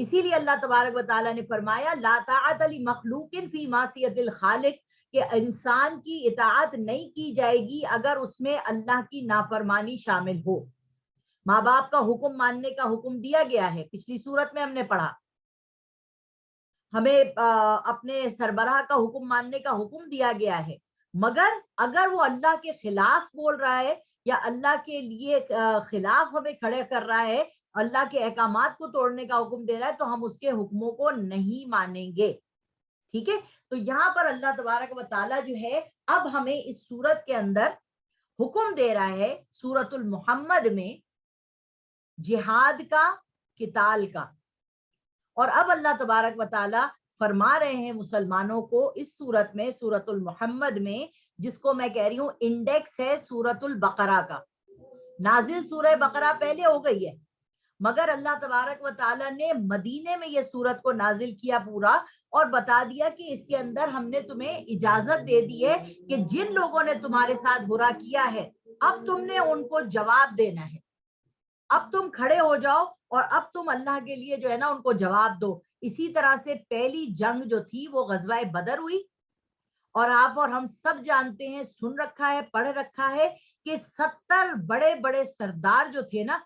اسی لیے اللہ تبارک و تعالیٰ نے فرمایا لا طاعت لمخلوق فی معصیت الخالق، کہ انسان کی اطاعت نہیں کی جائے گی اگر اس میں اللہ کی نافرمانی شامل ہو۔ ماں باپ کا حکم ماننے کا حکم دیا گیا ہے، پچھلی صورت میں ہم نے پڑھا، ہمیں اپنے سربراہ کا حکم ماننے کا حکم دیا گیا ہے، مگر اگر وہ اللہ کے خلاف بول رہا ہے یا اللہ کے لیے خلاف ہمیں کھڑے کر رہا ہے، اللہ کے احکامات کو توڑنے کا حکم دے رہا ہے، تو ہم اس کے حکموں کو نہیں مانیں گے۔ ٹھیک ہے، تو یہاں پر اللہ تبارک و تعالیٰ جو ہے اب ہمیں اس سورت کے اندر حکم دے رہا ہے، سورت المحمد میں، جہاد کا، قتال کا۔ اور اب اللہ تبارک و تعالیٰ فرما رہے ہیں مسلمانوں کو اس سورت میں، سورت المحمد میں، جس کو میں کہہ رہی ہوں انڈیکس ہے سورت البقرہ کا۔ نازل سورہ بقرہ پہلے ہو گئی ہے، مگر اللہ تبارک و تعالیٰ نے مدینے میں یہ سورت کو نازل کیا پورا، اور بتا دیا کہ اس کے اندر ہم نے تمہیں اجازت دے دی ہے کہ جن لوگوں نے تمہارے ساتھ برا کیا ہے اب تم نے ان کو جواب دینا ہے، اب تم کھڑے ہو جاؤ اور اب تم اللہ کے لیے جو ہے نا ان کو جواب دو۔ اسی طرح سے پہلی جنگ جو تھی وہ غزوہ بدر ہوئی، اور آپ اور ہم سب جانتے ہیں، سن رکھا ہے، پڑھ رکھا ہے کہ 70 بڑے بڑے سردار جو تھے نا،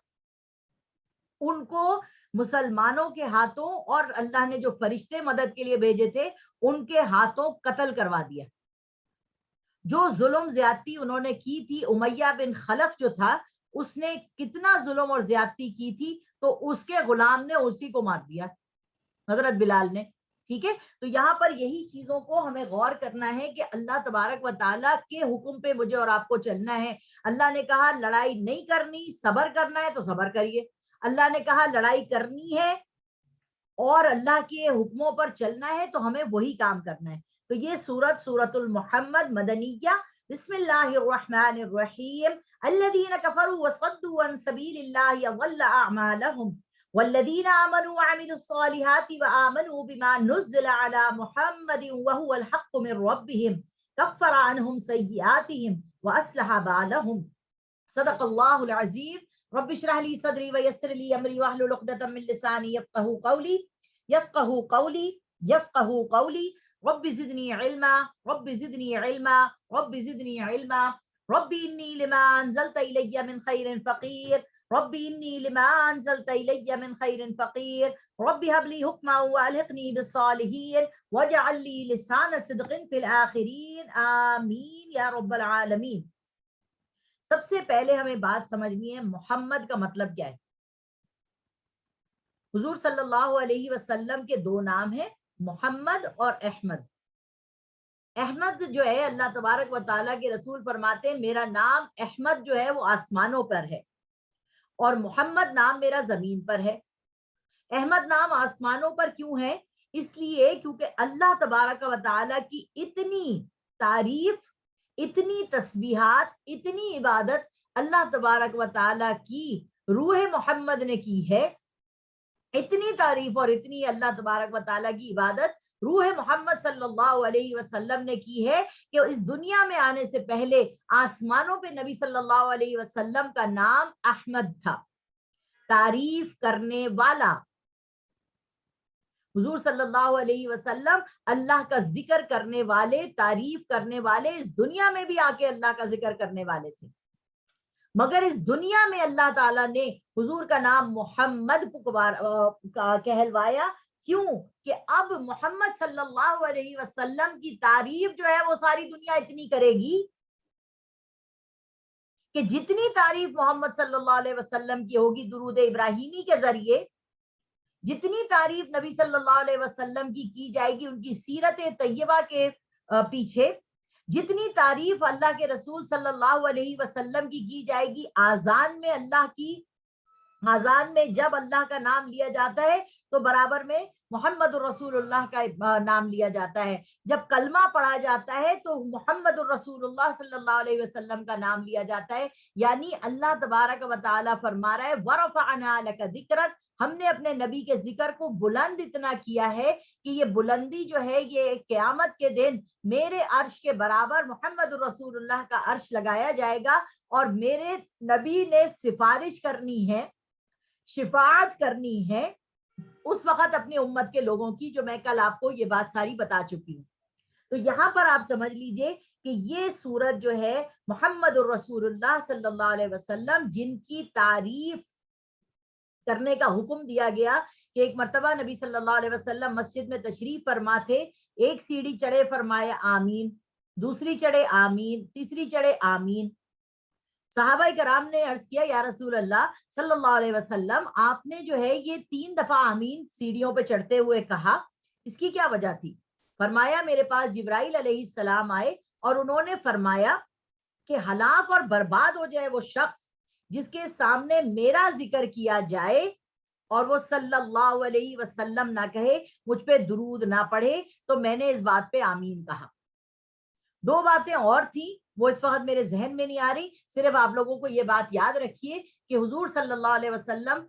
ان کو مسلمانوں کے ہاتھوں، اور اللہ نے جو فرشتے مدد کے لیے بھیجے تھے ان کے ہاتھوں قتل کروا دیا۔ جو ظلم زیادتی انہوں نے کی تھی، امیہ بن خلف جو تھا اس نے کتنا ظلم اور زیادتی کی تھی، تو اس کے غلام نے اسی کو مار دیا، حضرت بلال نے۔ ٹھیک ہے، تو یہاں پر یہی چیزوں کو ہمیں غور کرنا ہے کہ اللہ تبارک و تعالیٰ کے حکم پہ مجھے اور آپ کو چلنا ہے۔ اللہ نے کہا لڑائی نہیں کرنی، صبر کرنا ہے تو صبر کریے۔ اللہ نے کہا لڑائی کرنی ہے اور اللہ کے حکموں پر چلنا ہے تو ہمیں وہی کام کرنا ہے۔ تو یہ سورت المحمد مدنیہ۔ بسم اللہ الرحمن الرحیم۔ الذین کفروا وصدوا عن سبیل اللہ اضل اعمالهم والذین آمنوا وعملوا الصالحات وآمنوا بما نزل على محمد وهو الحق من ربهم کفر عنهم سیئاتهم واصلح بالهم۔ صدق اللہ العظیم۔ رب اشرح لي صدري ويسر لي امري واحلل عقدة من لساني يفقهوا قولي رب زدني علما رب زدني علما رب زدني علما رب اني لما انزلت الي من خير فقير رب اني لما انزلت الي من خير فقير رب هب لي حكما والحقني بالصالحين واجعل لي لسان صدق في الاخرين آمین یا رب العالمین۔ سب سے پہلے ہمیں بات سمجھنی ہے محمد کا مطلب کیا ہے۔ حضور صلی اللہ علیہ وسلم کے دو نام ہیں، محمد اور احمد۔ احمد جو ہے اللہ تبارک و تعالیٰ کے رسول فرماتے ہیں میرا نام احمد جو ہے وہ آسمانوں پر ہے، اور محمد نام میرا زمین پر ہے۔ احمد نام آسمانوں پر کیوں ہے؟ اس لیے کیونکہ اللہ تبارک و تعالیٰ کی اتنی تعریف، اتنی تسبیحات، اتنی عبادت اللہ تبارک و تعالیٰ کی روح محمد نے کی ہے، اتنی تعریف اور اتنی اللہ تبارک و تعالیٰ کی عبادت روح محمد صلی اللہ علیہ وسلم نے کی ہے کہ اس دنیا میں آنے سے پہلے آسمانوں پہ نبی صلی اللہ علیہ وسلم کا نام احمد تھا، تعریف کرنے والا۔ حضور صلی اللہ علیہ وسلم اللہ کا ذکر کرنے والے، تعریف کرنے والے، اس دنیا میں بھی آ کے اللہ کا ذکر کرنے والے تھے، مگر اس دنیا میں اللہ تعالیٰ نے حضور کا نام محمد کہلوایا۔ کیوں؟ کہ اب محمد صلی اللہ علیہ وسلم کی تعریف جو ہے وہ ساری دنیا اتنی کرے گی کہ جتنی تعریف محمد صلی اللہ علیہ وسلم کی ہوگی درود ابراہیمی کے ذریعے، جتنی تعریف نبی صلی اللہ علیہ وسلم کی جائے گی ان کی سیرت طیبہ کے پیچھے، جتنی تعریف اللہ کے رسول صلی اللہ علیہ وسلم کی جائے گی آذان میں، اللہ کی آذان میں جب اللہ کا نام لیا جاتا ہے تو برابر میں محمد الرسول اللہ کا نام لیا جاتا ہے، جب کلمہ پڑھا جاتا ہے تو محمد الرسول اللہ صلی اللہ علیہ وسلم کا نام لیا جاتا ہے۔ یعنی اللہ تبارک و تعالیٰ فرما رہا ہے وَرَفَعْنَا لَكَ ذِكْرَكَ، ہم نے اپنے نبی کے ذکر کو بلند اتنا کیا ہے کہ یہ بلندی جو ہے یہ قیامت کے دن میرے عرش کے برابر محمد الرسول اللہ کا عرش لگایا جائے گا، اور میرے نبی نے سفارش کرنی ہے، شفاعت کرنی ہے اس وقت اپنی امت کے لوگوں کی، جو میں کل آپ کو یہ بات ساری بتا چکی ہوں. تو یہاں پر آپ سمجھ لیجئے کہ یہ سورت جو ہے محمد الرسول اللہ صلی اللہ علیہ وسلم جن کی تعریف کرنے کا حکم دیا گیا کہ ایک مرتبہ نبی صلی اللہ علیہ وسلم مسجد میں تشریف فرما تھے، ایک سیڑھی چڑھے فرمایا آمین، دوسری چڑھے آمین، تیسری چڑھے آمین. صحابہ کرام نے عرض کیا یا رسول اللہ صلی اللہ علیہ وسلم، آپ نے جو ہے یہ 3 دفعہ آمین سیڑھیوں پہ چڑھتے ہوئے کہا، اس کی کیا وجہ تھی؟ فرمایا میرے پاس جبرائیل علیہ السلام آئے اور انہوں نے فرمایا کہ ہلاک اور برباد ہو جائے وہ شخص جس کے سامنے میرا ذکر کیا جائے اور وہ صلی اللہ علیہ وسلم نہ کہے، مجھ پہ درود نہ پڑھے. تو میں نے اس بات پہ آمین کہا. 2 باتیں اور تھیں، وہ اس وقت میرے ذہن میں نہیں آ رہی. صرف آپ لوگوں کو یہ بات یاد رکھیے کہ حضور صلی اللہ علیہ وسلم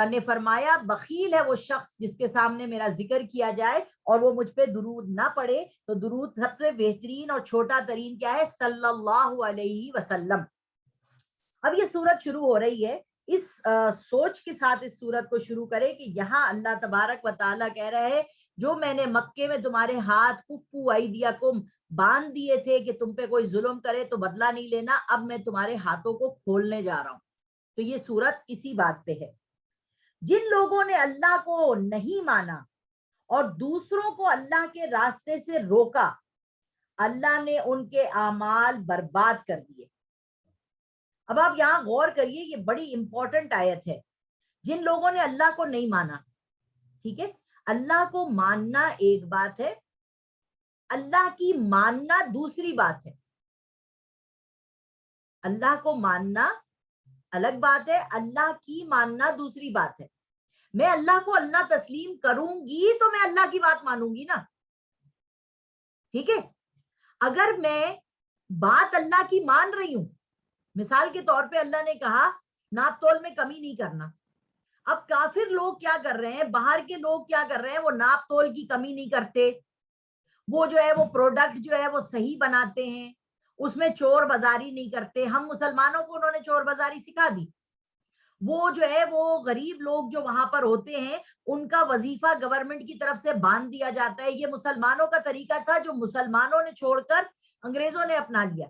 نے فرمایا بخیل ہے وہ شخص جس کے سامنے میرا ذکر کیا جائے اور وہ مجھ پہ درود نہ پڑھے. تو درود سب سے بہترین اور چھوٹا ترین کیا ہے؟ صلی اللہ علیہ وسلم. اب یہ سورت شروع ہو رہی ہے، اس سوچ کے ساتھ اس سورت کو شروع کرے کہ یہاں اللہ تبارک و تعالیٰ کہہ رہے ہیں جو میں نے مکے میں تمہارے ہاتھ کفو ایدیکم باندھ دیے تھے کہ تم پہ کوئی ظلم کرے تو بدلہ نہیں لینا، اب میں تمہارے ہاتھوں کو کھولنے جا رہا ہوں. تو یہ سورت اسی بات پہ ہے. جن لوگوں نے اللہ کو نہیں مانا اور دوسروں کو اللہ کے راستے سے روکا، اللہ نے ان کے اعمال برباد کر دیے. اب آپ یہاں غور کریے، یہ بڑی امپورٹنٹ آیت ہے. جن لوگوں نے اللہ کو نہیں مانا، ٹھیک ہے، اللہ کو ماننا ایک بات ہے، اللہ کی ماننا دوسری بات ہے. اللہ کو ماننا الگ بات ہے، اللہ کی ماننا دوسری بات ہے. میں اللہ کو اللہ تسلیم کروں گی تو میں اللہ کی بات مانوں گی نا، ٹھیک ہے. اگر میں بات اللہ کی مان رہی ہوں، مثال کے طور پہ اللہ نے کہا ناپ تول میں کمی نہیں کرنا. اب کافر لوگ کیا کر رہے ہیں، باہر کے لوگ کیا کر رہے ہیں، وہ ناپ تول کی کمی نہیں کرتے، وہ جو ہے وہ پروڈکٹ جو ہے وہ صحیح بناتے ہیں، اس میں چور بازاری نہیں کرتے. ہم مسلمانوں کو انہوں نے چور بازاری سکھا دی. وہ جو ہے وہ غریب لوگ جو وہاں پر ہوتے ہیں ان کا وظیفہ گورنمنٹ کی طرف سے باندھ دیا جاتا ہے. یہ مسلمانوں کا طریقہ تھا جو مسلمانوں نے چھوڑ کر انگریزوں نے اپنا لیا،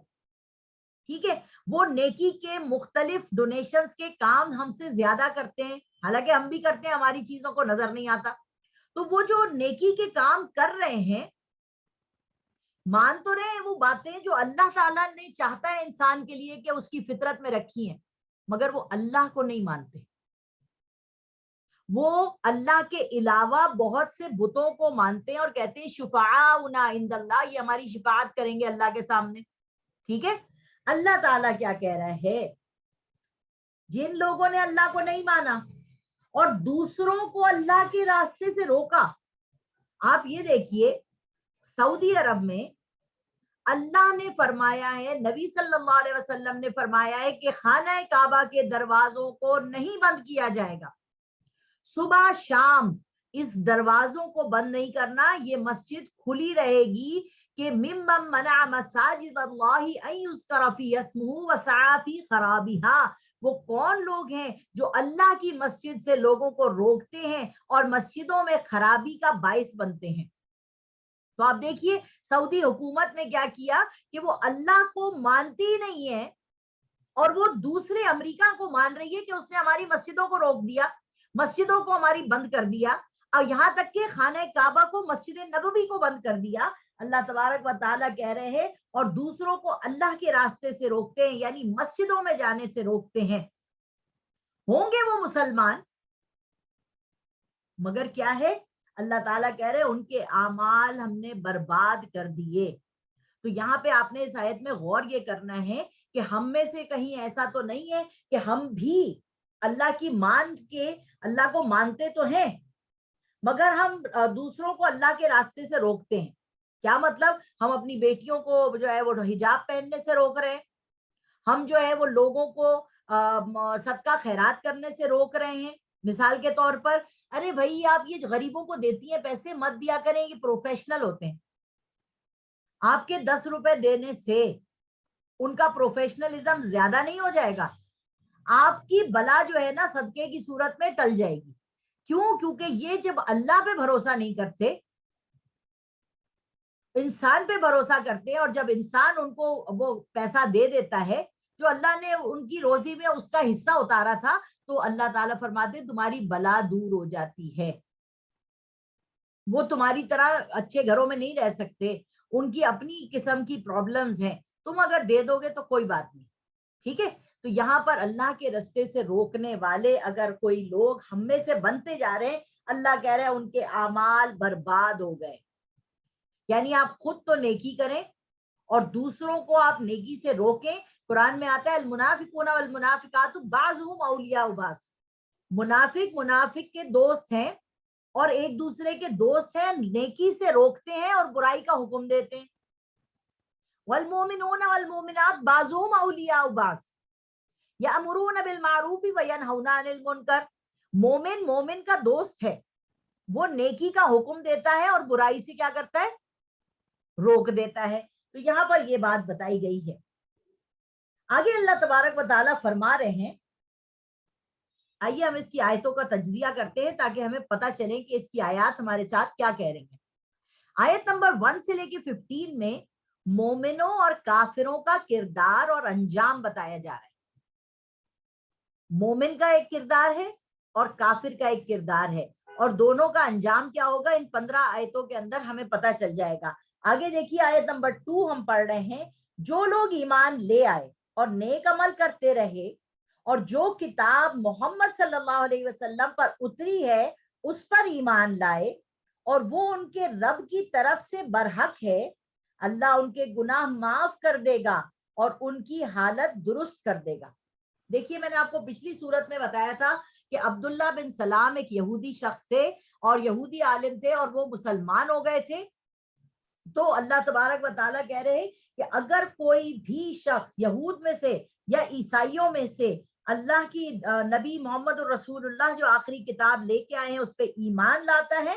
ٹھیک ہے. وہ نیکی کے مختلف ڈونیشنز کے کام ہم سے زیادہ کرتے ہیں، حالانکہ ہم بھی کرتے ہیں، ہماری چیزوں کو نظر نہیں آتا. تو وہ جو نیکی کے کام کر رہے ہیں، مان تو رہے ہیں وہ باتیں جو اللہ تعالیٰ نے چاہتا ہے انسان کے لیے کہ اس کی فطرت میں رکھی ہیں، مگر وہ اللہ کو نہیں مانتے. وہ اللہ کے علاوہ بہت سے بتوں کو مانتے ہیں اور کہتے ہیں شفاعنا عند اللہ، یہ ہماری شفاعت کریں گے اللہ کے سامنے، ٹھیک ہے. اللہ تعالیٰ کیا کہہ رہا ہے؟ جن لوگوں نے اللہ کو نہیں مانا اور دوسروں کو اللہ کے راستے سے روکا. آپ یہ دیکھیے سعودی عرب میں اللہ نے فرمایا ہے، نبی صلی اللہ علیہ وسلم نے فرمایا ہے کہ خانہ کعبہ کے دروازوں کو نہیں بند کیا جائے گا، صبح شام اس دروازوں کو بند نہیں کرنا، یہ مسجد کھلی رہے گی. کہ ممن منع مساجد اللہ ان یذکر فی اسمہ وسعی فی خرابها، وہ کون لوگ ہیں جو اللہ کی مسجد سے لوگوں کو روکتے ہیں اور مسجدوں میں خرابی کا باعث بنتے ہیں. تو آپ دیکھیے سعودی حکومت نے کیا کیا کہ وہ اللہ کو مانتی ہی نہیں ہے اور وہ دوسرے امریکہ کو مان رہی ہے کہ اس نے ہماری مسجدوں کو روک دیا، مسجدوں کو ہماری بند کر دیا، اور یہاں تک کہ خانہ کعبہ کو، مسجد نبوی کو بند کر دیا. اللہ تبارک و تعالیٰ کہہ رہے ہیں اور دوسروں کو اللہ کے راستے سے روکتے ہیں، یعنی مسجدوں میں جانے سے روکتے ہیں. ہوں گے وہ مسلمان، مگر کیا ہے، اللہ تعالیٰ کہہ رہے ان کے اعمال ہم نے برباد کر دیے. تو یہاں پہ آپ نے اس آیت میں غور یہ کرنا ہے کہ ہم میں سے کہیں ایسا تو نہیں ہے کہ ہم بھی اللہ کی مان کے اللہ کو مانتے تو ہیں مگر ہم دوسروں کو اللہ کے راستے سے روکتے ہیں. کیا مطلب؟ ہم اپنی بیٹیوں کو جو ہے وہ حجاب پہننے سے روک رہے ہیں، ہم جو ہے وہ لوگوں کو صدقہ خیرات کرنے سے روک رہے ہیں. مثال کے طور پر ارے بھائی آپ یہ غریبوں کو دیتی ہیں پیسے مت دیا کریں، یہ پروفیشنل ہوتے ہیں. آپ کے 10 روپے دینے سے ان کا پروفیشنلزم زیادہ نہیں ہو جائے گا؟ آپ کی بلا جو ہے نا صدقے کی صورت میں ٹل جائے گی. کیوں؟ کیونکہ یہ جب اللہ پہ بھروسہ نہیں کرتے، انسان پہ بھروسہ کرتے ہیں، اور جب انسان ان کو وہ پیسہ دے دیتا ہے جو اللہ نے ان کی روزی میں اس کا حصہ اتارا تھا، تو اللہ تعالیٰ فرماتے ہیں تمہاری بلا دور ہو جاتی ہے. وہ تمہاری طرح اچھے گھروں میں نہیں رہ سکتے، ان کی اپنی قسم کی پرابلمز ہیں، تم اگر دے دو گے تو کوئی بات نہیں. ٹھیک ہے، تو یہاں پر اللہ کے رستے سے روکنے والے اگر کوئی لوگ ہم میں سے بنتے جا رہے ہیں، اللہ کہہ رہے ہیں ان کے اعمال برباد ہو گئے. یعنی آپ خود تو نیکی کریں اور دوسروں کو آپ نیکی سے روکیں. قرآن میں آتا ہے المنافقون والمنافقات بعضهم اولیاء بعض، منافق منافق کے دوست ہیں اور ایک دوسرے کے دوست ہیں، نیکی سے روکتے ہیں اور برائی کا حکم دیتے ہیں. والمؤمنون والمؤمنات بعضهم اولیاء بعض یأمرون بالمعروف وینہون عن المنکر. مومن مومن کا دوست ہے، وہ نیکی کا حکم دیتا ہے اور برائی سے کیا کرتا ہے؟ روک دیتا ہے. تو یہاں پر یہ بات بتائی گئی ہے. آگے اللہ تبارک و تعالیٰ فرما رہے ہیں، آئیے ہم اس کی آیتوں کا تجزیہ کرتے ہیں تاکہ ہمیں پتہ چلے کہ اس کی آیات ہمارے ساتھ کیا کہہ رہی ہیں. آیت نمبر 1 سے لے کے 15 میں مومنوں اور کافروں کا کردار اور انجام بتایا جا رہا ہے. مومن کا ایک کردار ہے اور کافر کا ایک کردار ہے، اور دونوں کا انجام کیا ہوگا ان 15 آیتوں کے اندر ہمیں پتہ چل جائے گا. آگے دیکھیے آیت نمبر 2 ہم پڑھ رہے ہیں. جو لوگ ایمان لے آئے اور نیک عمل کرتے رہے اور جو کتاب محمد صلی اللہ علیہ وسلم پر اتری ہے اس پر ایمان لائے اور وہ ان کے رب کی طرف سے برحق ہے، اللہ ان کے گناہ معاف کر دے گا اور ان کی حالت درست کر دے گا. دیکھیے میں نے آپ کو پچھلی صورت میں بتایا تھا کہ عبداللہ بن سلام ایک یہودی شخص تھے اور یہودی عالم تھے اور وہ مسلمان ہو گئے تھے. تو اللہ تبارک و تعالیٰ کہہ رہے ہیں کہ اگر کوئی بھی شخص یہود میں سے یا عیسائیوں میں سے اللہ کی نبی محمد الرسول اللہ جو آخری کتاب لے کے آئے ہیں اس پہ ایمان لاتا ہے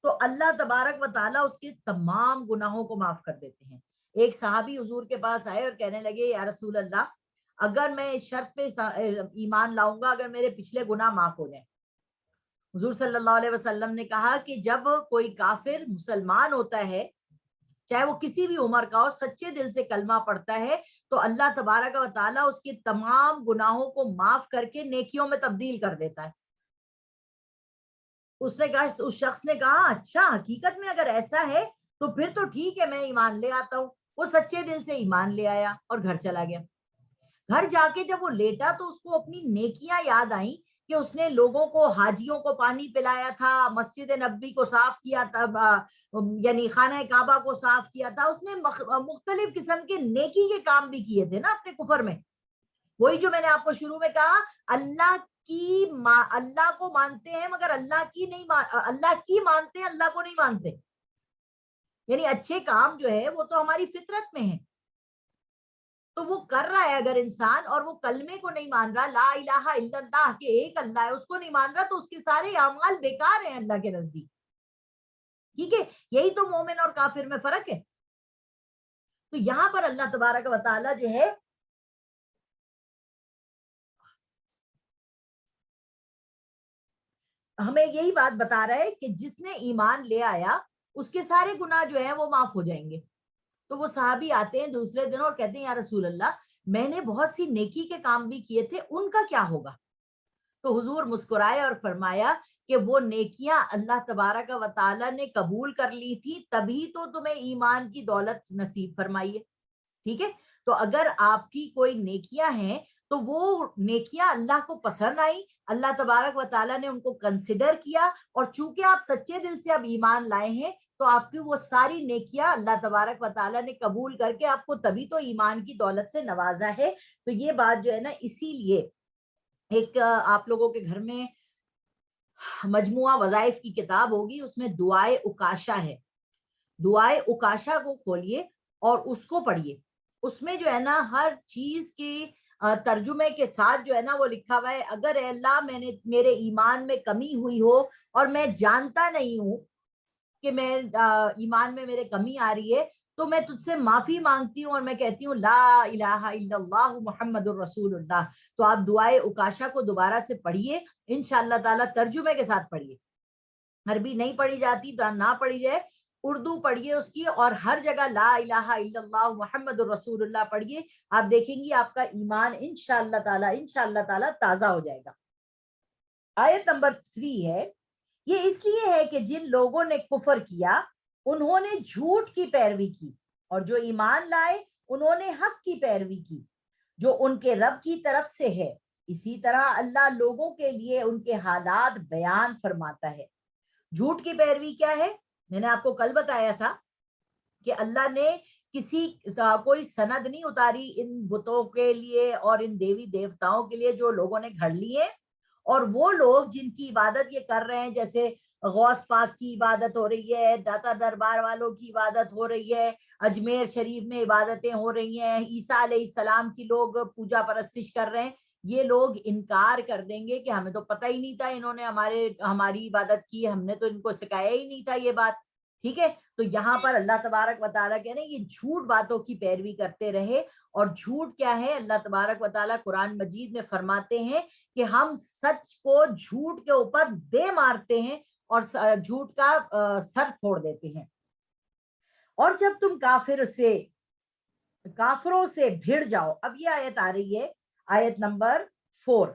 تو اللہ تبارک و تعالیٰ اس کے تمام گناہوں کو معاف کر دیتے ہیں. ایک صحابی حضور کے پاس آئے اور کہنے لگے یا رسول اللہ، اگر میں اس شرط پہ ایمان لاؤں گا اگر میرے پچھلے گناہ معاف ہو جائیں. حضور صلی اللہ علیہ وسلم نے کہا کہ جب کوئی کافر مسلمان ہوتا ہے چاہے وہ کسی بھی عمر کا ہو، سچے دل سے کلمہ پڑھتا ہے تو اللہ تبارک و تعالیٰ اس کے تمام گناہوں کو معاف کر کے نیکیوں میں تبدیل کر دیتا ہے. اس نے کہا، اس شخص نے کہا اچھا حقیقت میں اگر ایسا ہے تو پھر تو ٹھیک ہے میں ایمان لے آتا ہوں. وہ سچے دل سے ایمان لے آیا اور گھر چلا گیا. گھر جا کے جب وہ لیٹا تو اس کو اپنی نیکیاں یاد آئیں کہ اس نے لوگوں کو، حاجیوں کو پانی پلایا تھا، مسجد نبوی کو صاف کیا تھا، یعنی خانہ کعبہ کو صاف کیا تھا. اس نے مختلف قسم کے نیکی کے کام بھی کیے تھے نا اپنے کفر میں. وہی جو میں نے آپ کو شروع میں کہا، اللہ کو مانتے ہیں مگر اللہ کی نہیں، اللہ کی مانتے ہیں اللہ کو نہیں مانتے. یعنی اچھے کام جو ہے وہ تو ہماری فطرت میں ہے، تو وہ کر رہا ہے اگر انسان اور وہ کلمے کو نہیں مان رہا، لا الہ الا اللہ کہ ایک اللہ ہے اس کو نہیں مان رہا، تو اس کے سارے اعمال بیکار ہیں اللہ کے نزدیک. ٹھیک ہے، یہی تو مومن اور کافر میں فرق ہے. تو یہاں پر اللہ تبارک و تعالیٰ جو ہے ہمیں یہی بات بتا رہا ہے کہ جس نے ایمان لے آیا اس کے سارے گناہ جو ہیں وہ معاف ہو جائیں گے. تو وہ صحابی آتے ہیں دوسرے دن اور کہتے ہیں یا رسول اللہ میں نے بہت سی نیکی کے کام بھی کیے تھے، ان کا کیا ہوگا؟ تو حضور مسکرائے اور فرمایا کہ وہ نیکیاں اللہ تبارک و تعالیٰ نے قبول کر لی تھی تبھی تو تمہیں ایمان کی دولت نصیب فرمائی ہے. ٹھیک ہے، تو اگر آپ کی کوئی نیکیاں ہیں تو وہ نیکیاں اللہ کو پسند آئی، اللہ تبارک و تعالیٰ نے ان کو کنسیڈر کیا، اور چونکہ آپ سچے دل سے اب ایمان لائے ہیں تو آپ کی وہ ساری نیکیاں اللہ تبارک و تعالیٰ نے قبول کر کے آپ کو تبھی تو ایمان کی دولت سے نوازا ہے. تو یہ بات جو ہے نا، اسی لیے ایک آپ لوگوں کے گھر میں مجموعہ وظائف کی کتاب ہوگی، اس میں دعائے اکاشا ہے. دعائے اکاشا کو کھولیے اور اس کو پڑھیے. اس میں جو ہے نا ہر چیز کے ترجمے کے ساتھ جو ہے نا وہ لکھا ہوا ہے اگر اے اللہ میرے ایمان میں کمی ہوئی ہو اور میں جانتا نہیں ہوں کہ میں ایمان میں میرے کمی آ رہی ہے تو میں تجھ سے معافی مانگتی ہوں اور میں کہتی ہوں لا الہ الا اللہ محمد الرسول اللہ. تو آپ دعائے اکاشا کو دوبارہ سے پڑھیے انشاءاللہ تعالیٰ, ترجمے کے ساتھ پڑھیے, عربی نہیں پڑھی جاتی تو نہ پڑھی جائے, اردو پڑھیے اس کی, اور ہر جگہ لا الہ الا اللہ محمد الرسول اللہ پڑھیے. آپ دیکھیں گی آپ کا ایمان انشاءاللہ تعالیٰ تازہ ہو جائے گا. آیت نمبر 3 ہے, یہ اس لیے ہے کہ جن لوگوں نے کفر کیا انہوں نے جھوٹ کی پیروی کی, اور جو ایمان لائے انہوں نے حق کی پیروی کی جو ان کے رب کی طرف سے ہے. اسی طرح اللہ لوگوں کے لیے ان کے حالات بیان فرماتا ہے. جھوٹ کی پیروی کیا ہے؟ میں نے آپ کو کل بتایا تھا کہ اللہ نے کوئی سند نہیں اتاری ان بتوں کے لیے اور ان دیوی دیوتاؤں کے لیے جو لوگوں نے گھڑ لیے, اور وہ لوگ جن کی عبادت یہ کر رہے ہیں, جیسے غوث پاک کی عبادت ہو رہی ہے, داتا دربار والوں کی عبادت ہو رہی ہے, اجمیر شریف میں عبادتیں ہو رہی ہیں, عیسیٰ علیہ السلام کی لوگ پوجا پرستش کر رہے ہیں, یہ لوگ انکار کر دیں گے کہ ہمیں تو پتہ ہی نہیں تھا انہوں نے ہماری عبادت کی, ہم نے تو ان کو سکھایا ہی نہیں تھا یہ بات. ٹھیک ہے, تو یہاں پر اللہ تبارک و تعالیٰ کہہ رہے ہیں یہ جھوٹ باتوں کی پیروی کرتے رہے. اور جھوٹ کیا ہے؟ اللہ تبارک و تعالیٰ قرآن مجید میں فرماتے ہیں کہ ہم سچ کو جھوٹ کے اوپر دے مارتے ہیں اور جھوٹ کا سر پھوڑ دیتے ہیں. اور جب تم کافروں سے بھیڑ جاؤ, اب یہ آیت آ رہی ہے آیت نمبر 4,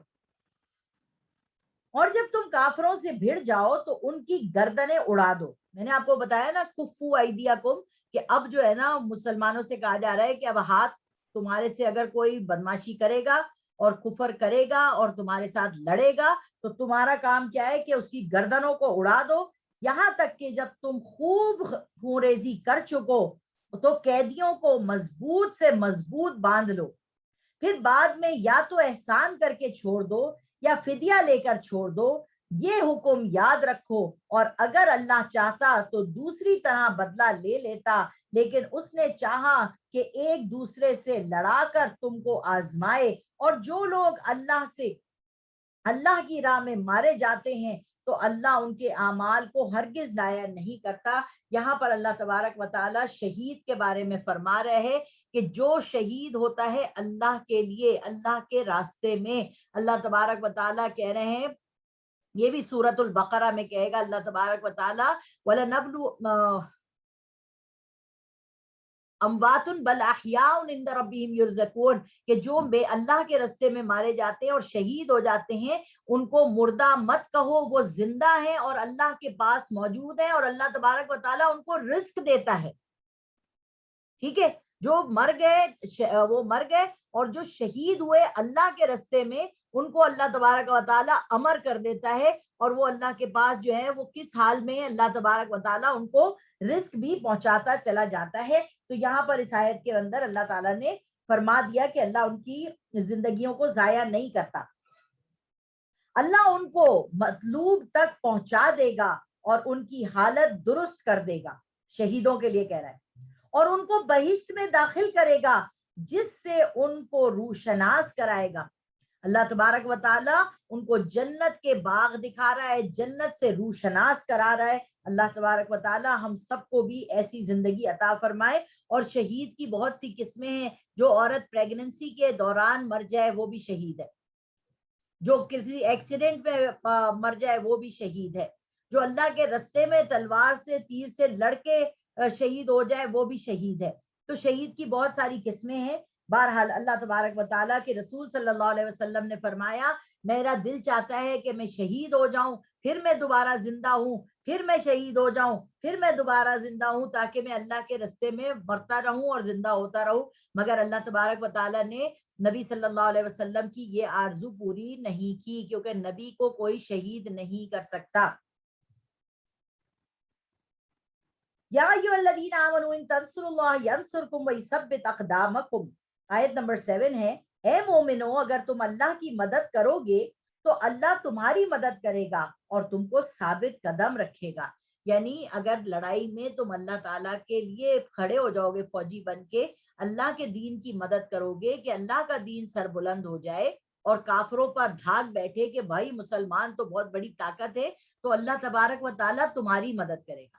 اور جب تم کافروں سے بھیڑ جاؤ تو ان کی گردنیں اڑا دو. میں نے آپ کو بتایا نا کفو ایدیکم, کہ اب جو ہے نا مسلمانوں سے کہا جا رہا ہے کہ اب ہاتھ تمہارے سے اگر کوئی بدماشی کرے گا اور کفر کرے گا اور تمہارے ساتھ لڑے گا تو تمہارا کام کیا ہے کہ اس کی گردنوں کو اڑا دو, یہاں تک کہ جب تم خوب خونریزی کر چکو تو قیدیوں کو مضبوط سے مضبوط باندھ لو, پھر بعد میں یا تو احسان کر کے چھوڑ دو یا فدیہ لے کر چھوڑ دو. یہ حکم یاد رکھو, اور اگر اللہ چاہتا تو دوسری طرح بدلہ لے لیتا, لیکن اس نے چاہا کہ ایک دوسرے سے لڑا کر تم کو آزمائے, اور جو لوگ اللہ کی راہ میں مارے جاتے ہیں تو اللہ ان کے اعمال کو ہرگز ضائع نہیں کرتا. یہاں پر اللہ تبارک و تعالی شہید کے بارے میں فرما رہے ہیں کہ جو شہید ہوتا ہے اللہ کے لیے, اللہ کے راستے میں, اللہ تبارک و تعالی کہہ رہے ہیں, یہ بھی سورۃ البقرہ میں کہے گا اللہ تبارک و تعالی وَلَنَبْلُ اموات بل احیاء عند ربهم یرزقون, کہ جو بے اللہ کے رستے میں مارے جاتے ہیں اور شہید ہو جاتے ہیں ان کو مردہ مت کہو, وہ زندہ ہیں اور اللہ کے پاس موجود ہیں, اور اللہ تبارک و تعالیٰ ان کو رزق دیتا ہے. ٹھیک ہے, جو مر گئے وہ مر گئے, اور جو شہید ہوئے اللہ کے رستے میں ان کو اللہ تبارک و تعالیٰ امر کر دیتا ہے, اور وہ اللہ کے پاس جو ہے وہ کس حال میں اللہ تبارک و تعالیٰ ان کو رزق بھی پہنچاتا چلا جاتا ہے. تو یہاں پر اس آیت کے اندر اللہ تعالیٰ نے فرما دیا کہ اللہ ان کی زندگیوں کو ضائع نہیں کرتا, اللہ ان کو مطلوب تک پہنچا دے گا اور ان کی حالت درست کر دے گا. شہیدوں کے لیے کہہ رہا ہے, اور ان کو بہشت میں داخل کرے گا جس سے ان کو روشناس کرائے گا. اللہ تبارک و تعالیٰ ان کو جنت کے باغ دکھا رہا ہے, جنت سے روشناس کرا رہا ہے. اللہ تبارک و تعالیٰ ہم سب کو بھی ایسی زندگی عطا فرمائے. اور شہید کی بہت سی قسمیں ہیں, جو عورت پریگننسی کے دوران مر جائے وہ بھی شہید ہے, جو کسی ایکسیڈنٹ میں مر جائے وہ بھی شہید ہے, جو اللہ کے رستے میں تلوار سے تیر سے لڑ کے شہید ہو جائے وہ بھی شہید ہے. تو شہید کی بہت ساری قسمیں ہیں. بہرحال اللہ تبارک و تعالیٰ کے رسول صلی اللہ علیہ وسلم نے فرمایا میرا دل چاہتا ہے کہ میں شہید ہو جاؤں, پھر میں دوبارہ زندہ ہوں, پھر میں شہید ہو جاؤں, پھر میں دوبارہ زندہ ہوں, تاکہ میں اللہ کے رستے میں مرتا رہوں اور زندہ ہوتا رہوں. مگر اللہ تبارک و تعالیٰ نے نبی صلی اللہ علیہ وسلم کی یہ آرزو پوری نہیں کی, کیونکہ نبی کو کوئی شہید نہیں کر سکتا. یا ایھا الذین آمنوا ان تنصروا اللہ ینصرکم ویثبت اقدامکم, آیت نمبر 7 ہے, اے مومنو اگر تم اللہ کی مدد کرو گے تو اللہ تمہاری مدد کرے گا اور تم کو ثابت قدم رکھے گا. یعنی اگر لڑائی میں تم اللہ تعالیٰ کے لیے کھڑے ہو جاؤ گے فوجی بن کے, اللہ کے دین کی مدد کرو گے کہ اللہ کا دین سر بلند ہو جائے اور کافروں پر دھاگ بیٹھے کہ بھائی مسلمان تو بہت بڑی طاقت ہے, تو اللہ تبارک و تعالیٰ تمہاری مدد کرے گا.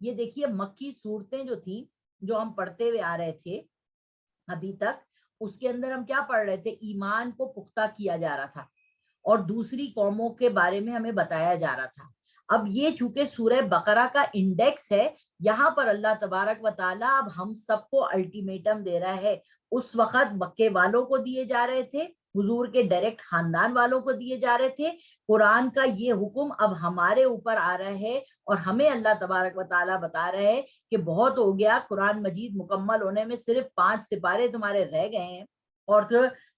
یہ دیکھیے مکی صورتیں جو تھیں جو ہم پڑھتے ہوئے آ رہے تھے ابھی تک، اس کے اندر ہم کیا پڑھ رہے تھے؟ ایمان کو پختہ کیا جا رہا تھا اور دوسری قوموں کے بارے میں ہمیں بتایا جا رہا تھا. اب یہ چونکہ سورہ بقرہ کا انڈیکس ہے، یہاں پر اللہ تبارک و تعالیٰ اب ہم سب کو الٹیمیٹم دے رہا ہے. اس وقت مکے والوں کو دیے جا رہے تھے، حضور کے ڈائریکٹ خاندان والوں کو دیے جا رہے تھے. قرآن کا یہ حکم اب ہمارے اوپر آ رہا ہے اور ہمیں اللہ تبارک و تعالیٰ بتا رہے ہیں کہ بہت ہو گیا، قرآن مجید مکمل ہونے میں صرف 5 سپارے تمہارے رہ گئے ہیں اور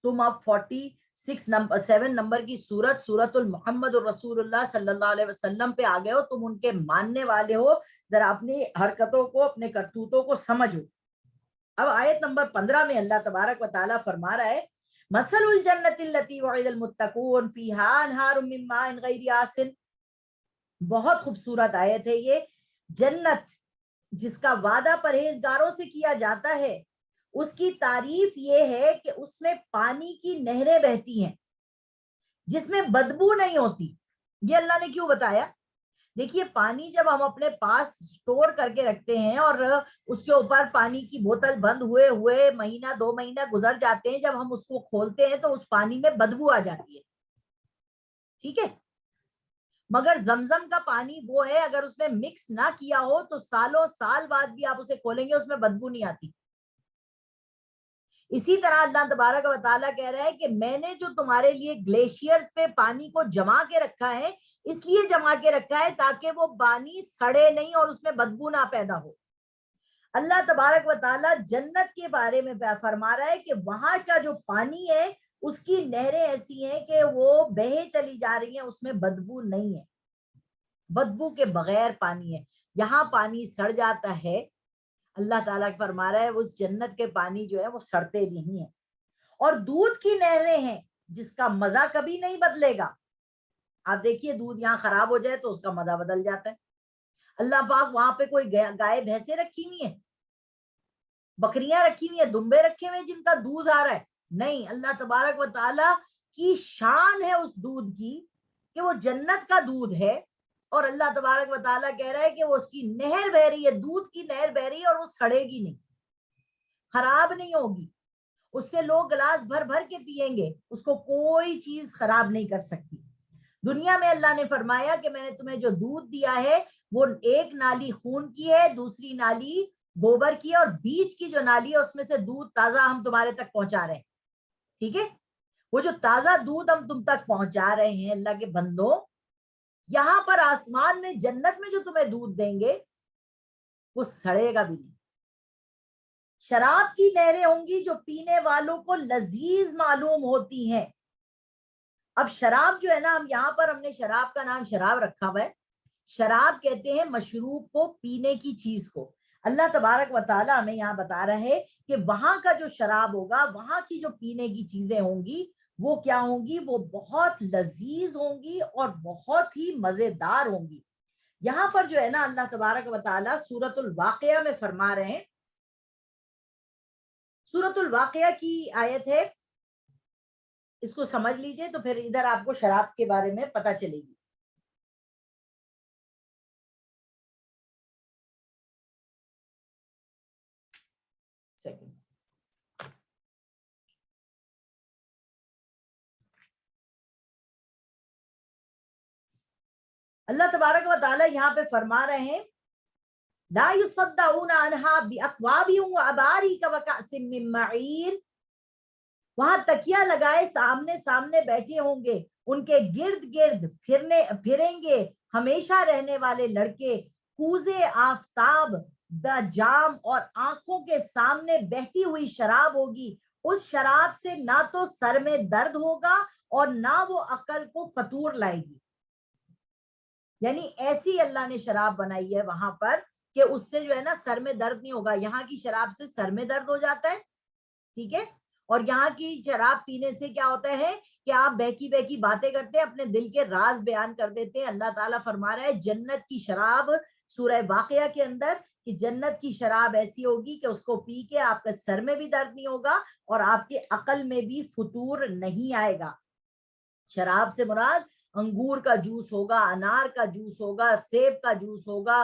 تم اب 7 نمبر کی سورت المحمد الرسول اللہ صلی اللہ علیہ وسلم پہ آ گئے ہو، تم ان کے ماننے والے ہو. ذرا اپنی حرکتوں کو، اپنے کرتوتوں کو سمجھو. اب آیت نمبر 15 میں اللہ تبارک و تعالیٰ فرما رہا ہے مثل الجنت التي وعد المتقون فيها انہار من ماء غیر آسن. بہت خوبصورت آیت ہے یہ. جنت جس کا وعدہ پرہیزگاروں سے کیا جاتا ہے، اس کی تعریف یہ ہے کہ اس میں پانی کی نہریں بہتی ہیں جس میں بدبو نہیں ہوتی. یہ اللہ نے کیوں بتایا؟ دیکھیے پانی جب ہم اپنے پاس سٹور کر کے رکھتے ہیں اور اس کے اوپر پانی کی بوتل بند ہوئے ہوئے مہینہ 2 مہینہ گزر جاتے ہیں، جب ہم اس کو کھولتے ہیں تو اس پانی میں بدبو آ جاتی ہے، ٹھیک ہے. مگر زمزم کا پانی وہ ہے اگر اس میں مکس نہ کیا ہو تو سالوں سال بعد بھی آپ اسے کھولیں گے اس میں بدبو نہیں آتی. اسی طرح اللہ تبارک و تعالیٰ کہہ رہا ہے کہ میں نے جو تمہارے لیے گلیشیئرز پہ پانی کو جما کے رکھا ہے، اس لیے جما کے رکھا ہے تاکہ وہ پانی سڑے نہیں اور اس میں بدبو نہ پیدا ہو. اللہ تبارک و تعالیٰ جنت کے بارے میں فرما رہا ہے کہ وہاں کا جو پانی ہے اس کی نہریں ایسی ہیں کہ وہ بہے چلی جا رہی ہیں، اس میں بدبو نہیں ہے، بدبو کے بغیر پانی ہے. یہاں پانی سڑ جاتا ہے، اللہ تعالیٰ فرما رہا ہے اس جنت کے پانی جو ہے وہ سڑتے نہیں ہیں. اور دودھ کی نہریں ہیں جس کا مزہ کبھی نہیں بدلے گا. آپ دیکھیے دودھ یہاں خراب ہو جائے تو اس کا مزہ بدل جاتا ہے. اللہ پاک وہاں پہ کوئی گائے بھینسیں رکھی ہوئی ہیں، بکریاں رکھی ہوئی ہیں، دمبے رکھے ہوئے جن کا دودھ آ رہا ہے؟ نہیں. اللہ تبارک و تعالیٰ کی شان ہے اس دودھ کی کہ وہ جنت کا دودھ ہے اور اللہ تبارک و تعالیٰ کہہ رہا ہے کہ وہ اس کی نہر بہ رہی ہے، دودھ کی نہر بہ رہی ہے اور وہ سڑے گی نہیں، خراب نہیں ہوگی. اس سے لوگ گلاس بھر بھر کے پیئیں گے، اس کو کوئی چیز خراب نہیں کر سکتی. دنیا میں اللہ نے فرمایا کہ میں نے تمہیں جو دودھ دیا ہے وہ ایک نالی خون کی ہے، دوسری نالی گوبر کی ہے اور بیچ کی جو نالی ہے اس میں سے دودھ تازہ ہم تمہارے تک پہنچا رہے ہیں، ٹھیک ہے. وہ جو تازہ دودھ ہم تم تک پہنچا رہے ہیں اللہ کے بندوں، یہاں پر آسمان میں جنت میں جو تمہیں دودھ دیں گے وہ سڑے گا بھی نہیں. شراب کی نہریں ہوں گی جو پینے والوں کو لذیذ معلوم ہوتی ہیں. اب شراب جو ہے نا، یہاں پر ہم نے شراب کا نام شراب رکھا ہوا ہے. شراب کہتے ہیں مشروب کو، پینے کی چیز کو. اللہ تبارک و تعالیٰ ہمیں یہاں بتا رہا ہے کہ وہاں کا جو شراب ہوگا، وہاں کی جو پینے کی چیزیں ہوں گی وہ کیا ہوں گی؟ وہ بہت لذیذ ہوں گی اور بہت ہی مزیدار ہوں گی. یہاں پر جو ہے نا اللہ تبارک و تعالیٰ سورۃ الواقعہ میں فرما رہے ہیں، سورۃ الواقعہ کی آیت ہے، اس کو سمجھ لیجئے تو پھر ادھر آپ کو شراب کے بارے میں پتہ چلے گی. سیکنڈ. اللہ تبارک و تعالیٰ یہاں پہ فرما رہے ہیں لا يصدعون عنها بأكواب وأباريك وكأس من معين. وہاں تکیا لگائے سامنے سامنے بیٹھے ہوں گے، ان کے گرد گرد پھریں گے ہمیشہ رہنے والے لڑکے، کوزے آفتاب، جام اور آنکھوں کے سامنے بہتی ہوئی شراب ہوگی. اس شراب سے نہ تو سر میں درد ہوگا اور نہ وہ عقل کو فطور لائے گی. یعنی ایسی اللہ نے شراب بنائی ہے وہاں پر کہ اس سے جو ہے نا سر میں درد نہیں ہوگا. یہاں کی شراب سے سر میں درد ہو جاتا ہے، ٹھیک ہے. اور یہاں کی شراب پینے سے کیا ہوتا ہے کہ آپ بہکی بہکی باتیں کرتے ہیں، اپنے دل کے راز بیان کر دیتے ہیں. اللہ تعالیٰ فرما رہا ہے جنت کی شراب سورہ واقعہ کے اندر کہ جنت کی شراب ایسی ہوگی کہ اس کو پی کے آپ کے سر میں بھی درد نہیں ہوگا اور آپ کے عقل میں بھی فطور نہیں آئے گا. شراب سے مراد انگور کا جوس ہوگا، انار کا جوس ہوگا، سیب کا جوس ہوگا،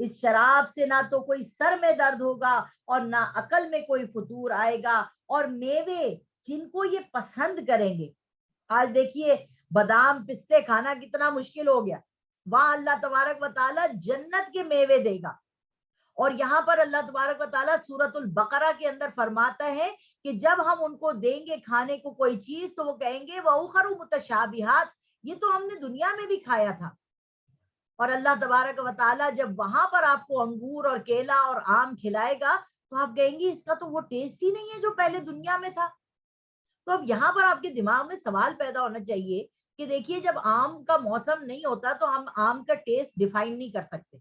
اس شراب سے نہ تو کوئی سر میں درد ہوگا اور نہ عقل میں کوئی فطور آئے گا، اور میوے جن کو یہ پسند کریں گے. آج دیکھیے بادام پستے کھانا کتنا مشکل ہو گیا، وہاں اللہ تبارک و تعالیٰ جنت کے میوے دے گا. اور یہاں پر اللہ تبارک و تعالیٰ سورۃ البقرہ کے اندر فرماتا ہے کہ جب ہم ان کو دیں گے کھانے کو کوئی چیز تو وہ کہیں گے وَأُخَرُ مُتَشَابِهَاتٍ، یہ تو ہم نے دنیا میں بھی کھایا تھا. اور اللہ تبارک و تعالیٰ جب وہاں پر آپ کو انگور اور کیلا اور آم کھلائے گا تو آپ کہیں گے اس کا تو وہ ٹیسٹ ہی نہیں ہے جو پہلے دنیا میں تھا. تو اب یہاں پر آپ کے دماغ میں سوال پیدا ہونا چاہیے کہ دیکھیے جب آم کا موسم نہیں ہوتا تو ہم آم کا ٹیسٹ ڈیفائن نہیں کر سکتے.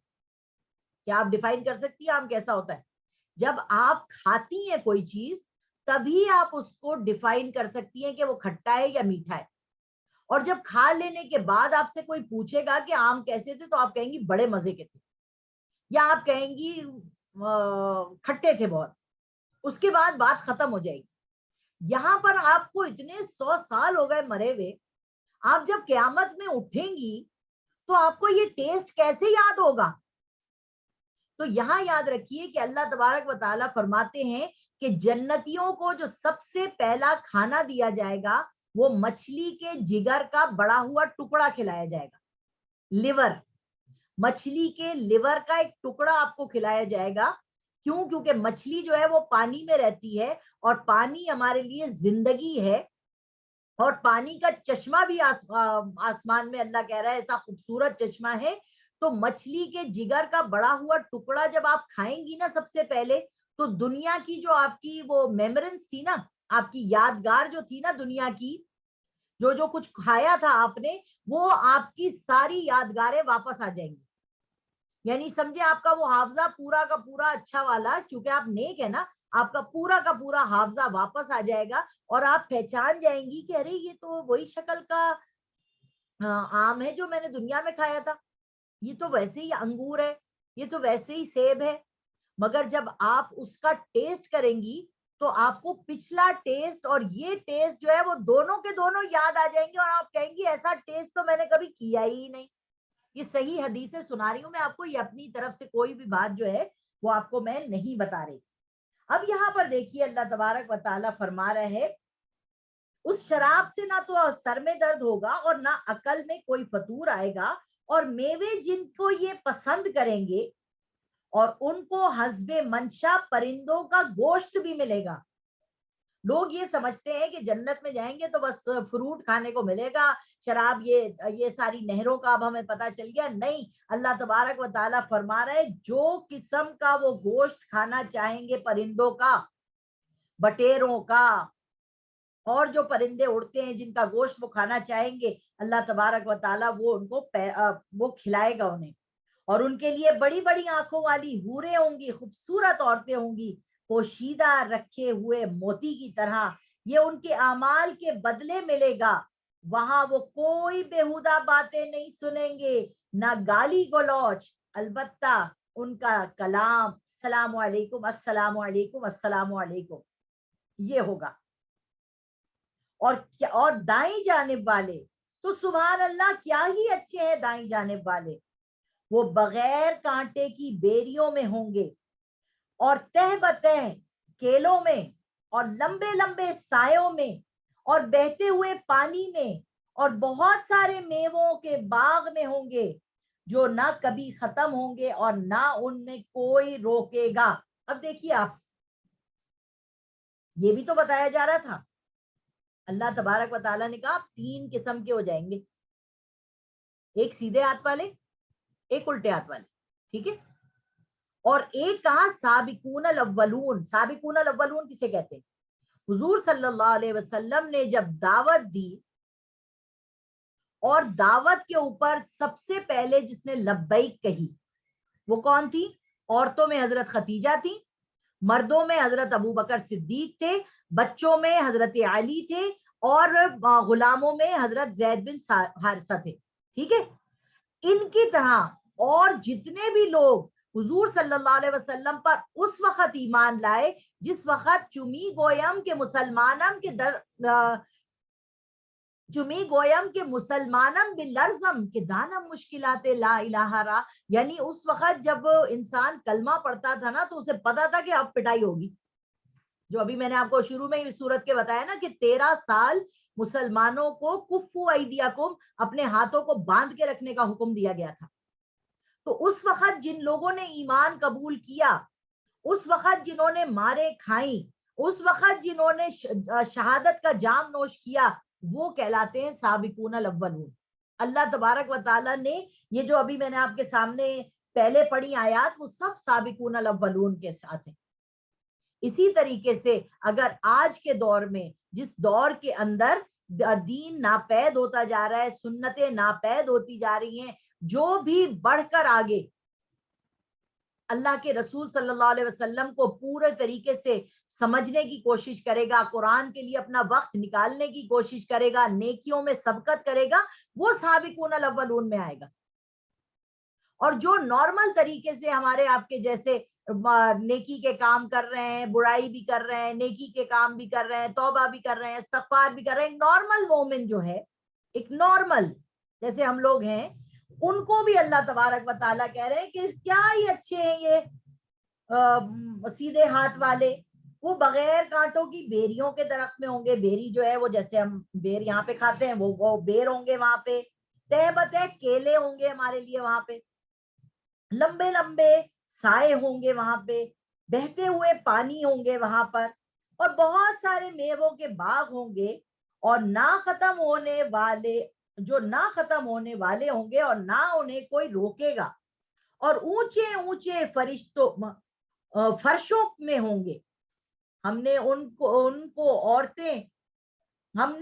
کیا آپ ڈیفائن کر سکتی ہیں آم کیسا ہوتا ہے؟ جب آپ کھاتی ہیں کوئی چیز تبھی آپ اس کو ڈیفائن کر سکتی ہیں کہ وہ کھٹا ہے یا میٹھا ہے. اور جب کھا لینے کے بعد آپ سے کوئی پوچھے گا کہ آم کیسے تھے تو آپ کہیں گی بڑے مزے کے تھے، یا آپ کہیں گی کھٹے تھے بہت. اس کے بعد بات ختم ہو جائے گی. یہاں پر آپ کو اتنے 100 سال ہو گئے مرے ہوئے، آپ جب قیامت میں اٹھیں گی تو آپ کو یہ ٹیسٹ کیسے یاد ہوگا؟ تو یہاں یاد رکھیے کہ اللہ تبارک و تعالیٰ فرماتے ہیں کہ جنتیوں کو جو سب سے پہلا کھانا دیا جائے گا وہ مچھلی کے جگر کا بڑا ہوا ٹکڑا کھلایا جائے گا. لیور، مچھلی کے لیور کا ایک ٹکڑا آپ کو کھلایا جائے گا. کیوں؟ کیونکہ مچھلی جو ہے وہ پانی میں رہتی ہے اور پانی ہمارے لیے زندگی ہے، اور پانی کا چشمہ بھی آسمان میں اللہ کہہ رہا ہے ایسا خوبصورت چشمہ ہے. تو مچھلی کے جگر کا بڑا ہوا ٹکڑا جب آپ کھائیں گی نا سب سے پہلے، تو دنیا کی جو آپ کی وہ میمورنس تھی نا، آپ کی یادگار جو تھی نا دنیا کی، جو جو کچھ کھایا تھا آپ نے، وہ آپ کی ساری یادگاریں واپس آ جائیں گی. یعنی سمجھے آپ کا وہ حافظہ پورا کا پورا اچھا والا، کیونکہ آپ نیک ہے نا، آپ کا پورا حافظہ واپس آ جائے گا اور آپ پہچان جائیں گی کہ ارے یہ تو وہی شکل کا آم ہے جو میں نے دنیا میں کھایا تھا، یہ تو ویسے ہی انگور ہے، یہ تو ویسے ہی سیب ہے. مگر جب آپ اس کا ٹیسٹ کریں گی تو آپ کو پچھلا ٹیسٹ اور یہ ٹیسٹ جو ہے وہ دونوں کے دونوں یاد آ جائیں گے، اور آپ کہیں گی ایسا ٹیسٹ تو میں نے کبھی کیا ہی نہیں. یہ صحیح حدیثیں سنا رہی ہوں میں آپ کو، یہ اپنی طرف سے کوئی بھی بات جو ہے وہ آپ کو میں نہیں بتا رہی. اب یہاں پر دیکھیے اللہ تبارک و تعالیٰ فرما رہے ہیں اس شراب سے نہ تو سر میں درد ہوگا اور نہ عقل میں کوئی فطور آئے گا، اور میوے جن کو یہ پسند کریں گے اور ان کو حسب منشا پرندوں کا گوشت بھی ملے گا. لوگ یہ سمجھتے ہیں کہ جنت میں جائیں گے تو بس فروٹ کھانے کو ملے گا، شراب یہ ساری نہروں کا اب ہمیں پتا چل گیا. نہیں، اللہ تبارک و تعالیٰ فرما رہے جو قسم کا وہ گوشت کھانا چاہیں گے پرندوں کا، بٹیروں کا، اور جو پرندے اڑتے ہیں جن کا گوشت وہ کھانا چاہیں گے، اللہ تبارک و تعالیٰ وہ ان کو وہ کھلائے گا انہیں. اور ان کے لیے بڑی بڑی آنکھوں والی حوریں ہوں گی، خوبصورت عورتیں ہوں گی پوشیدہ رکھے ہوئے موتی کی طرح. یہ ان کے اعمال کے بدلے ملے گا. وہاں وہ کوئی بےہودہ باتیں نہیں سنیں گے، نہ گالی گلوچ، البتہ ان کا کلام السلام علیکم السلام علیکم السلام علیکم یہ ہوگا. اور دائیں جانب والے تو سبحان اللہ کیا ہی اچھے ہیں. دائیں جانب والے وہ بغیر کانٹے کی بیریوں میں ہوں گے، اور تہ بتہ کیلوں میں، اور لمبے لمبے سایوں میں، اور بہتے ہوئے پانی میں، اور بہت سارے میووں کے باغ میں ہوں گے جو نہ کبھی ختم ہوں گے اور نہ ان میں کوئی روکے گا. اب دیکھیے آپ، یہ بھی تو بتایا جا رہا تھا. اللہ تبارک و تعالیٰ نے کہا آپ 3 قسم کے ہو جائیں گے، ایک سیدھے ہاتھ والے، ایک الٹے ہاتھ والے، ٹھیک ہے، اور ایک کہا سابقون الاولون. سابقون الاولون کسے کہتے ہیں؟ حضور صلی اللہ علیہ وسلم نے جب دعوت دی، اور دعوت کے اوپر سب سے پہلے جس نے لبیک کہی وہ کون تھی؟ عورتوں میں حضرت خدیجہ تھی، مردوں میں حضرت ابو بکر صدیق تھے، بچوں میں حضرت علی تھے، اور غلاموں میں حضرت زید بن حارثہ تھے. ٹھیک ہے، ان کی طرح اور جتنے بھی لوگ حضور صلی اللہ علیہ وسلم پر اس وقت ایمان لائے جس وقت چمی گویم کے مسلمانم کے چمی گویم کہ مسلمانم باللرزم کہ دانم مشکلات لا الہ را، یعنی اس وقت جب انسان کلمہ پڑھتا تھا نا تو اسے پتا تھا کہ اب پٹائی ہوگی. جو ابھی میں نے آپ کو شروع میں اس صورت کے بتایا نا کہ 13 سال مسلمانوں کو کفو ایدیکم، اپنے ہاتھوں کو باندھ کے رکھنے کا حکم دیا گیا تھا. تو اس وقت جن لوگوں نے ایمان قبول کیا، اس وقت جنہوں نے مارے کھائیں، اس وقت جنہوں نے شہادت کا جام نوش کیا، وہ کہلاتے ہیں سابقون الاولون. اللہ تبارک و تعالیٰ نے یہ جو ابھی میں نے آپ کے سامنے پہلے پڑھی آیات، وہ سب سابقون الاولون کے ساتھ ہیں. اسی طریقے سے اگر آج کے دور میں جس دور کے اندر دین ناپید ہوتا جا رہا ہے، سنتیں ناپید ہوتی جا رہی ہیں، جو بھی بڑھ کر آگے اللہ کے رسول صلی اللہ علیہ وسلم کو پورے طریقے سے سمجھنے کی کوشش کرے گا، قرآن کے لیے اپنا وقت نکالنے کی کوشش کرے گا، نیکیوں میں سبقت کرے گا، وہ سابقون الاولون میں آئے گا. اور جو نارمل طریقے سے ہمارے آپ کے جیسے نیکی کے کام کر رہے ہیں، برائی بھی کر رہے ہیں، نیکی کے کام بھی کر رہے ہیں، توبہ بھی کر رہے ہیں، استغفار بھی کر رہے ہیں، نارمل مومن جو ہے، ایک نارمل جیسے ہم لوگ ہیں، ان کو بھی اللہ تبارک و تعالیٰ کہہ رہے ہیں کہ کیا ہی اچھے ہیں یہ سیدھے ہاتھ والے، وہ بغیر کانٹوں کی بیریوں کے درخت میں ہوں گے. بیری جو ہے وہ جیسے ہم بیر یہاں پہ کھاتے ہیں، وہ بیر ہوں گے وہاں پہ. تہ بتہ کیلے ہوں گے ہمارے لیے وہاں پہ، لمبے لمبے سائے ہوں گے وہاں پہ، بہتے ہوئے پانی ہوں گے وہاں پر، اور بہت سارے میووں کے باغ ہوں گے، اور نہ ختم ہونے والے، جو نہ ختم ہونے والے ہوں گے اور نہ انہیں کوئی روکے گا. اور اونچے اونچے فرشتوں فرشوں میں ہوں گے. ہم نے ان کو عورتیں، ہم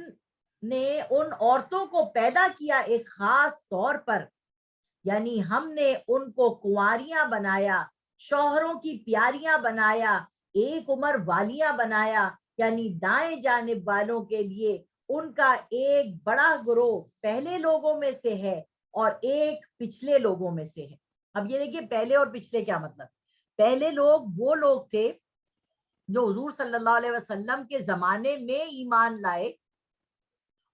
نے ان عورتوں کو پیدا کیا ایک خاص طور پر، یعنی ہم نے ان کو کنواریاں بنایا، شوہروں کی پیاریاں بنایا، ایک عمر والیاں بنایا، یعنی دائیں جانب والوں کے لیے ان کا ایک بڑا گروہ پہلے لوگوں میں سے ہے اور ایک پچھلے لوگوں میں سے ہے. اب یہ دیکھیے پہلے اور پچھلے کیا مطلب. پہلے لوگ وہ لوگ تھے جو حضور صلی اللہ علیہ وسلم کے زمانے میں ایمان لائے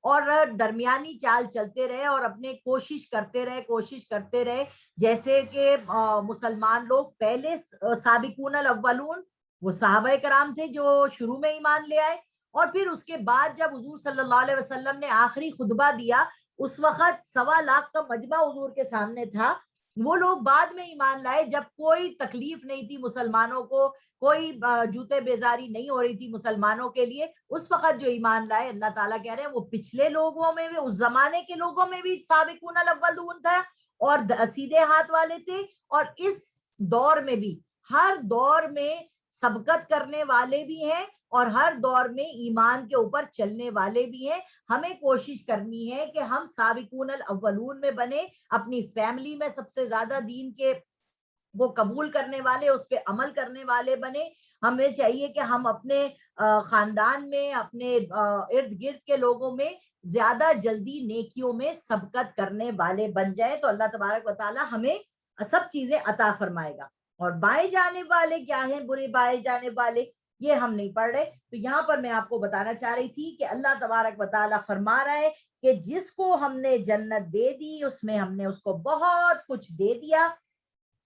اور درمیانی چال چلتے رہے اور اپنے کوشش کرتے رہے جیسے کہ مسلمان لوگ پہلے سابقون الاولون وہ صحابہ کرام تھے جو شروع میں ایمان لے آئے، اور پھر اس کے بعد جب حضور صلی اللہ علیہ وسلم نے آخری خطبہ دیا، اس وقت 1.25 کا مجمع حضور کے سامنے تھا، وہ لوگ بعد میں ایمان لائے جب کوئی تکلیف نہیں تھی مسلمانوں کو، کوئی جوتے بیزاری نہیں ہو رہی تھی مسلمانوں کے لیے، اس وقت جو ایمان لائے. اللہ تعالیٰ کہہ رہے ہیں وہ پچھلے لوگوں میں بھی، اس زمانے کے لوگوں میں بھی سابقون الاولون تھا اور سیدھے ہاتھ والے تھے، اور اس دور میں بھی، ہر دور میں سبقت کرنے والے بھی ہیں اور ہر دور میں ایمان کے اوپر چلنے والے بھی ہیں. ہمیں کوشش کرنی ہے کہ ہم سابقون الاولون میں بنے، اپنی فیملی میں سب سے زیادہ دین کے وہ قبول کرنے والے، اس پہ عمل کرنے والے بنے. ہمیں چاہیے کہ ہم اپنے خاندان میں، اپنے ارد گرد کے لوگوں میں زیادہ جلدی نیکیوں میں سبقت کرنے والے بن جائیں، تو اللہ تبارک و تعالی ہمیں سب چیزیں عطا فرمائے گا. اور بائیں جانب والے کیا ہیں، برے بائیں جانب والے، یہ ہم نہیں پڑھ رہے. تو یہاں پر میں آپ کو بتانا چاہ رہی تھی کہ اللہ تبارک و تعالی فرما رہا ہے کہ جس کو ہم نے جنت دے دی، اس میں ہم نے اس کو بہت کچھ دے دیا.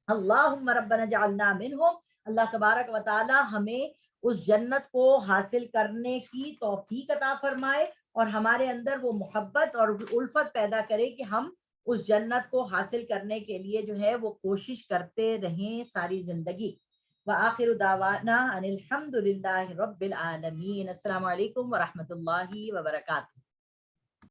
اللہم ربنا جعلنا منہم، اللہ تبارک و تعالی ہمیں اس جنت کو حاصل کرنے کی توفیق عطا فرمائے اور ہمارے اندر وہ محبت اور الفت پیدا کرے کہ ہم اس جنت کو حاصل کرنے کے لیے جو ہے وہ کوشش کرتے رہیں ساری زندگی. وآخر دعوانا ان الحمد للہ رب العالمین. السلام علیکم ورحمۃ اللہ وبرکاتہ.